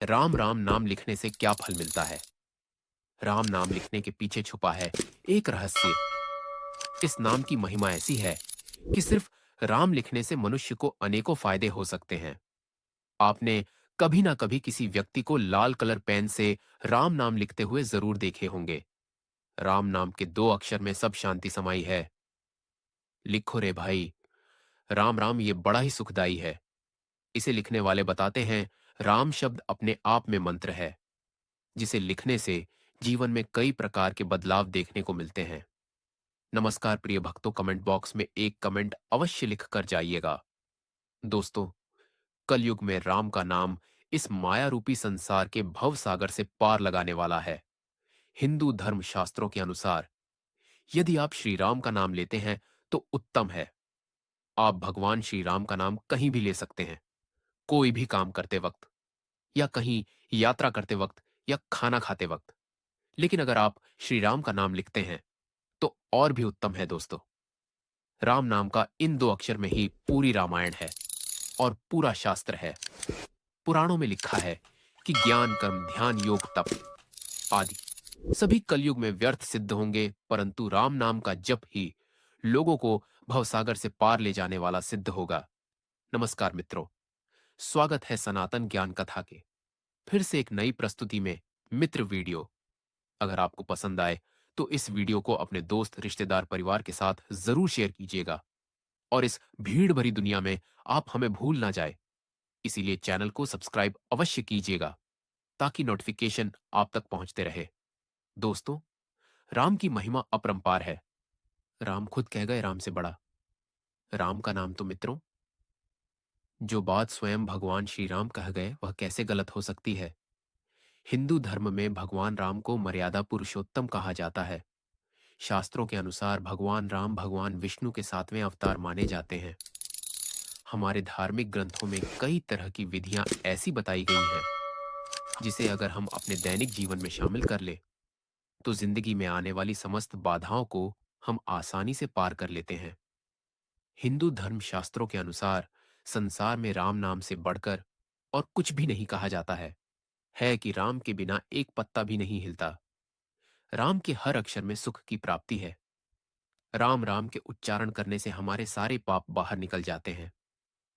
राम राम नाम लिखने से क्या फल मिलता है? राम नाम लिखने के पीछे छुपा है एक रहस्य। इस नाम की महिमा ऐसी है कि सिर्फ राम लिखने से मनुष्य को अनेकों फायदे हो सकते हैं। आपने कभी ना कभी किसी व्यक्ति को लाल कलर पेन से राम नाम लिखते हुए जरूर देखे होंगे। राम नाम के दो अक्षर में सब शांति समाई है। लिखो रे भाई। राम राम ये बड़ा ही सुखदाई है। इसे लिखने वाले बताते हैं, राम शब्द अपने आप में मंत्र है, जिसे लिखने से जीवन में कई प्रकार के बदलाव देखने को मिलते हैं। नमस्कार प्रिय भक्तों, कमेंट बॉक्स में एक कमेंट अवश्य लिख कर जाइएगा। दोस्तों, कलयुग में राम का नाम इस माया रूपी संसार के भव सागर से पार लगाने वाला है। हिंदू धर्म शास्त्रों के अनुसार यदि आप श्री राम का नाम लेते हैं तो उत्तम है। आप भगवान श्री राम का नाम कहीं भी ले सकते हैं, कोई भी काम करते वक्त, या कहीं यात्रा करते वक्त, या खाना खाते वक्त। लेकिन अगर आप श्री राम का नाम लिखते हैं तो और भी उत्तम है दोस्तों। राम नाम का इन दो अक्षर में ही पूरी रामायण है और पूरा शास्त्र है। पुराणों में लिखा है कि ज्ञान कर्म ध्यान योग तप आदि सभी कलयुग में व्यर्थ सिद्ध होंगे, परंतु राम नाम का जप ही लोगों को भवसागर से पार ले जाने वाला सिद्ध होगा। नमस्कार मित्रों, स्वागत है सनातन ज्ञान कथा के फिर से एक नई प्रस्तुति में मित्र वीडियो। अगर आपको पसंद आए तो इस वीडियो को अपने दोस्त रिश्तेदार परिवार के साथ जरूर शेयर कीजिएगा। और इस भीड़ भरी दुनिया में आप हमें भूल ना जाए, इसीलिए चैनल को सब्सक्राइब अवश्य कीजिएगा ताकि नोटिफिकेशन आप तक पहुंचते रहे। दोस्तों, राम की महिमा अपरंपार है। राम खुद कह गए, राम से बड़ा राम का नाम। तो मित्रों, जो बात स्वयं भगवान श्री राम कह गए वह कैसे गलत हो सकती है? हिंदू धर्म में भगवान राम को मर्यादा पुरुषोत्तम कहा जाता है। शास्त्रों के अनुसार भगवान राम भगवान विष्णु के सातवें अवतार माने जाते हैं। हमारे धार्मिक ग्रंथों में कई तरह की विधियां ऐसी बताई गई हैं जिसे अगर हम अपने दैनिक जीवन में शामिल कर ले तो जिंदगी में आने वाली समस्त बाधाओं को हम आसानी से पार कर लेते हैं। हिंदू धर्म शास्त्रों के अनुसार संसार में राम नाम से बढ़कर और कुछ भी नहीं कहा जाता है कि राम के बिना एक पत्ता भी नहीं हिलता। राम के हर अक्षर में सुख की प्राप्ति है। राम राम के उच्चारण करने से हमारे सारे पाप बाहर निकल जाते हैं,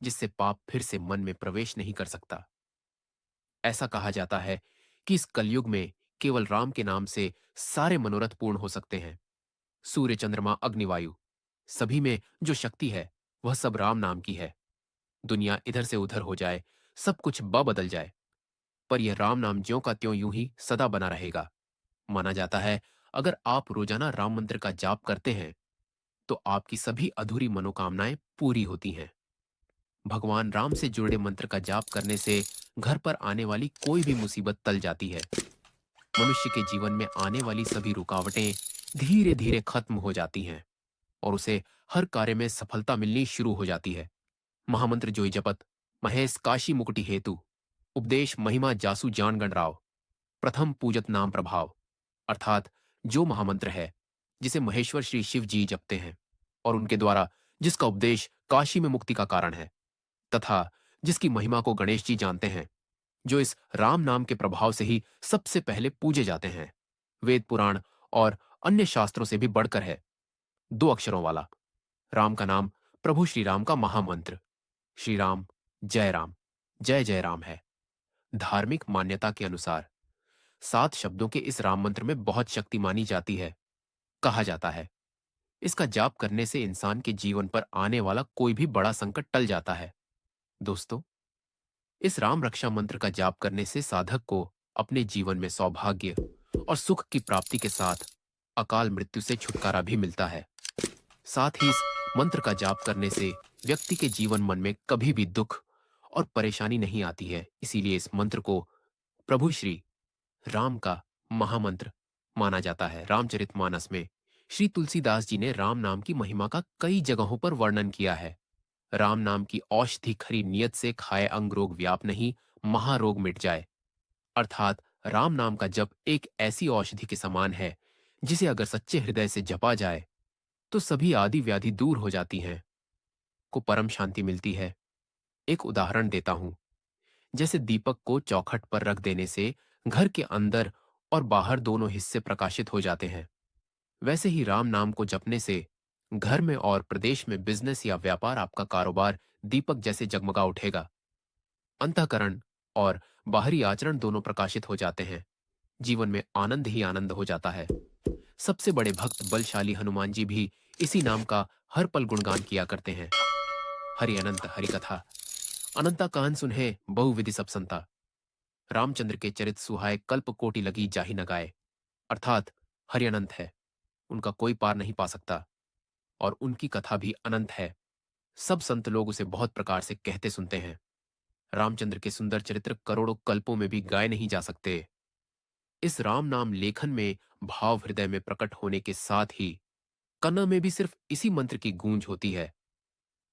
जिससे पाप फिर से मन में प्रवेश नहीं कर सकता। ऐसा कहा जाता है कि इस कलयुग में केवल राम के नाम से सारे मनोरथ पूर्ण हो सकते हैं। सूर्य चंद्रमा अग्निवायु सभी में जो शक्ति है वह सब राम नाम की है। दुनिया इधर से उधर हो जाए, सब कुछ बदल जाए, पर यह राम नाम ज्यों का त्यों यूं ही सदा बना रहेगा। माना जाता है, अगर आप रोजाना राम मंत्र का जाप करते हैं तो आपकी सभी अधूरी मनोकामनाएं पूरी होती हैं। भगवान राम से जुड़े मंत्र का जाप करने से घर पर आने वाली कोई भी मुसीबत टल जाती है। मनुष्य के जीवन में आने वाली सभी रुकावटें धीरे धीरे खत्म हो जाती हैं और उसे हर कार्य में सफलता मिलनी शुरू हो जाती है। महामंत्र जोई जपत महेश काशी मुकुटि हेतु उपदेश महिमा जासु जानगण राव प्रथम पूजत नाम प्रभाव। अर्थात जो महामंत्र है जिसे महेश्वर श्री शिव जी जपते हैं और उनके द्वारा जिसका उपदेश काशी में मुक्ति का कारण है, तथा जिसकी महिमा को गणेश जी जानते हैं, जो इस राम नाम के प्रभाव से ही सबसे पहले पूजे जाते हैं, वेद पुराण और अन्य शास्त्रों से भी बढ़कर है। दो अक्षरों वाला राम का नाम प्रभु श्री राम का महामंत्र श्री राम जय जय राम है। धार्मिक मान्यता के अनुसार 7 शब्दों के इस राम मंत्र में बहुत शक्ति मानी जाती है। कहा जाता है, इसका जाप करने से इंसान के जीवन पर आने वाला कोई भी बड़ा संकट टल जाता है। दोस्तों, इस राम रक्षा मंत्र का जाप करने से साधक को अपने जीवन में सौभाग्य और सुख की प्राप्ति के साथ अकाल मृत्यु से छुटकारा भी मिलता है। साथ ही इस मंत्र का जाप करने से व्यक्ति के जीवन मन में कभी भी दुख और परेशानी नहीं आती है। इसीलिए इस मंत्र को प्रभु श्री राम का महामंत्र माना जाता है। रामचरितमानस में श्री तुलसीदास जी ने राम नाम की महिमा का कई जगहों पर वर्णन किया है। राम नाम की औषधि खरी नियत से खाए अंग रोग व्याप नहीं, महारोग मिट जाए। अर्थात राम नाम का जप एक ऐसी औषधि के समान है जिसे अगर सच्चे हृदय से जपा जाए तो सभी आदि व्याधि दूर हो जाती हैं, को परम शांति मिलती है। एक उदाहरण देता हूं। जैसे दीपक को चौखट पर रख देने से घर के अंदर और बाहर दोनों हिस्से प्रकाशित हो जाते हैं, वैसे ही राम नाम को जपने से घर में और प्रदेश में बिजनेस या व्यापार, आपका कारोबार दीपक जैसे जगमगा उठेगा। अंतःकरण और बाहरी आचरण दोनों प्रकाशित हो जाते हैं। जीवन में आनंद ही आनंद हो जाता है। सबसे बड़े भक्त बलशाली हनुमान जी भी इसी नाम का हर पल गुणगान किया करते हैं। हरि अनंत हरि कथा, अनंता कान सुनहे बहुविधि सब संता। रामचंद्र के चरित सुहाए कल्प कोटि लगी जाहि न गाए। अर्थात हरि अनंत है, उनका कोई पार नहीं पा सकता, और उनकी कथा भी अनंत है। सब संत लोग उसे बहुत प्रकार से कहते सुनते हैं। रामचंद्र के सुंदर चरित्र करोड़ों कल्पों में भी गाए नहीं जा सकते। इस राम नाम लेखन में भाव हृदय में प्रकट होने के साथ ही कन्ना में भी सिर्फ इसी मंत्र की गूंज होती है।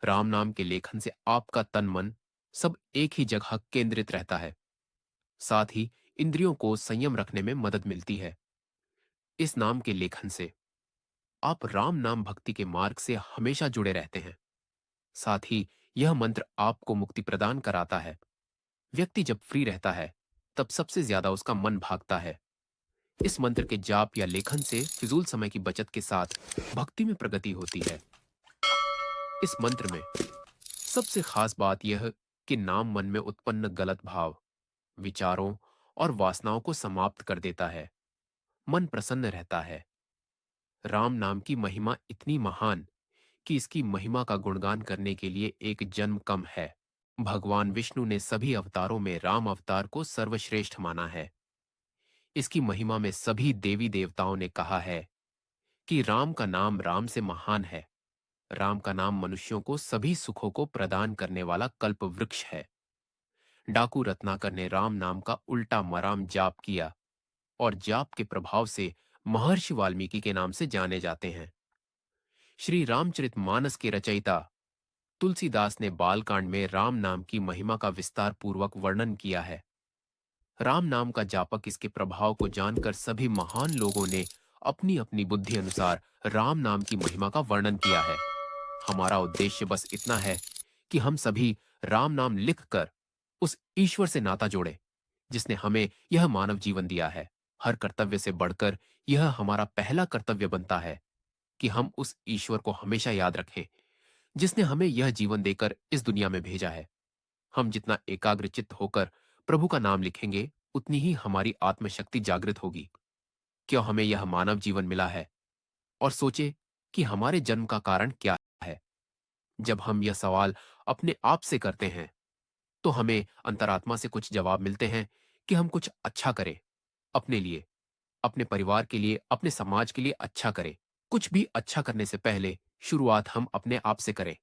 राम नाम के लेखन से आपका तन मन सब एक ही जगह केंद्रित रहता है। साथ ही इंद्रियों को संयम रखने में मदद मिलती है। इस नाम के लेखन से आप राम नाम भक्ति के मार्ग से हमेशा जुड़े रहते हैं। साथ ही यह मंत्र आपको मुक्ति प्रदान कराता है। व्यक्ति जब फ्री रहता है, तब सबसे ज्यादा उसका मन भागता है। इस मंत्र के जाप या लेखन से फिजूल समय की बचत के साथ भक्ति में प्रगति होती है। इस मंत्र में सबसे खास बात यह कि नाम मन में उत्पन्न गलत भाव, विचारों और वासनाओं को समाप्त कर देता है। मन प्रसन्न रहता है। राम नाम की महिमा इतनी महान कि इसकी महिमा का गुणगान करने के लिए एक जन्म कम है। भगवान विष्णु ने सभी अवतारों में राम अवतार को सर्वश्रेष्ठ माना है। इसकी महिमा में सभी देवी देवताओं ने कहा है कि राम का नाम राम से महान है। राम का नाम मनुष्यों को सभी सुखों को प्रदान करने वाला कल्प वृक्ष है। डाकू रत्नाकर ने राम नाम का उल्टा मराम जाप किया, और जाप के प्रभाव से महर्षि वाल्मीकि के नाम से जाने जाते हैं। श्री रामचरितमानस के रचयिता तुलसीदास ने बालकांड में राम नाम की महिमा का विस्तार पूर्वक वर्णन किया है। राम नाम का जापक इसके प्रभाव को जानकर सभी महान लोगों ने अपनी अपनी बुद्धि अनुसार राम नाम की महिमा का वर्णन किया है। हमारा उद्देश्य बस इतना है कि हम सभी राम नाम लिखकर उस ईश्वर से नाता जोड़े जिसने हमें यह मानव जीवन दिया है। हर कर्तव्य से बढ़कर यह हमारा पहला कर्तव्य बनता है कि हम उस ईश्वर को हमेशा याद रखें जिसने हमें यह जीवन देकर इस दुनिया में भेजा है। हम जितना एकाग्रचित्त होकर प्रभु का नाम लिखेंगे, उतनी ही हमारी आत्मशक्ति जागृत होगी। क्यों हमें यह मानव जीवन मिला है, और सोचे कि हमारे जन्म का कारण क्या है। जब हम यह सवाल अपने आप से करते हैं, तो हमें अंतरात्मा से कुछ जवाब मिलते हैं कि हम कुछ अच्छा करें, अपने लिए, अपने परिवार के लिए, अपने समाज के लिए अच्छा करें। कुछ भी अच्छा करने से पहले शुरुआत हम अपने आप से करें।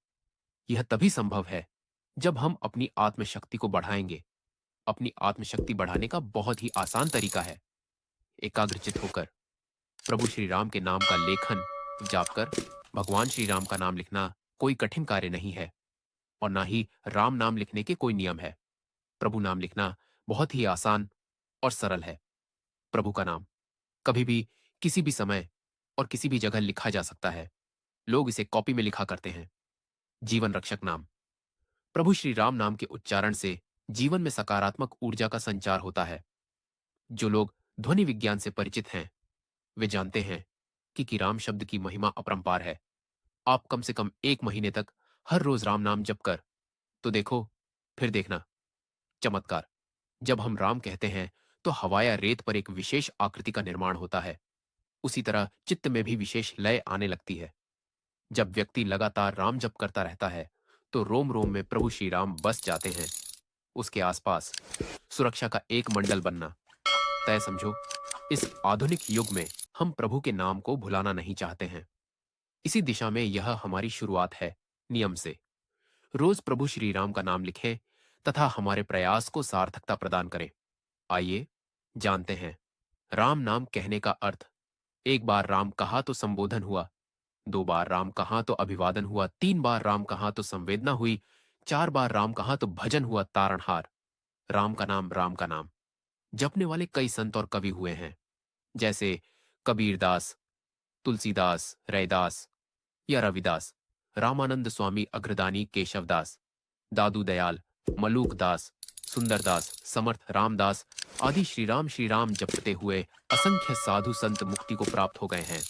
यह तभी संभव है जब हम अपनी आत्मशक्ति को बढ़ाएंगे। अपनी आत्मशक्ति बढ़ाने का बहुत ही आसान तरीका है, एकाग्रचित होकर प्रभु श्री राम के नाम का लेखन जाप कर भगवान श्री राम का नाम लिखना कोई कठिन कार्य नहीं है, और ना ही राम नाम लिखने के कोई नियम है। प्रभु नाम लिखना बहुत ही आसान और सरल है। प्रभु का नाम कभी भी, किसी भी समय और किसी भी जगह लिखा जा सकता है। लोग इसे कॉपी में लिखा करते हैं। जीवन रक्षक नाम। प्रभु श्री राम नाम के उच्चारण से जीवन में सकारात्मक ऊर्जा का संचार होता है। जो लोग ध्वनि विज्ञान से परिचित हैं, वे जानते हैं कि राम शब्द की महिमा अपरंपार है। आप कम से कम 1 महीने तक हर रोज राम नाम जप कर तो देखो, फिर देखना चमत्कार। जब हम राम कहते हैं, तो हवा या रेत पर एक विशेष आकृति का निर्माण होता है। उसी तरह चित्त में भी विशेष लय आने लगती है। जब व्यक्ति लगातार राम जप करता रहता है, तो रोम रोम में प्रभु श्री राम बस जाते हैं। उसके आसपास सुरक्षा का एक मंडल बनना तय समझो। इस आधुनिक युग में हम प्रभु के नाम को भुलाना नहीं चाहते हैं। इसी दिशा में यह हमारी शुरुआत है, नियम से। रोज प्रभु श्री राम का नाम लिखें तथा हमारे प्रयास को सार्थकता प्रदान करें। आइए जानते हैं राम नाम कहने का अर्थ। एक बार राम कहा तो संबोधन हुआ, 2 बार राम कहा तो अभिवादन हुआ, 3 बार राम कहा तो संवेदना हुई, 4 बार राम कहा तो भजन हुआ तारणहार। राम का नाम, राम का नाम जपने वाले कई संत और कवि हुए हैं, जैसे कबीरदास, तुलसीदास, रैदास या रविदास, रामानंद स्वामी अग्रदानी, केशवदास, दादू दयाल, मलूक दास, सुंदरदास, समर्थ रामदास आदि श्री राम जपते हुए असंख्य साधु संत मुक्ति को प्राप्त हो गए हैं।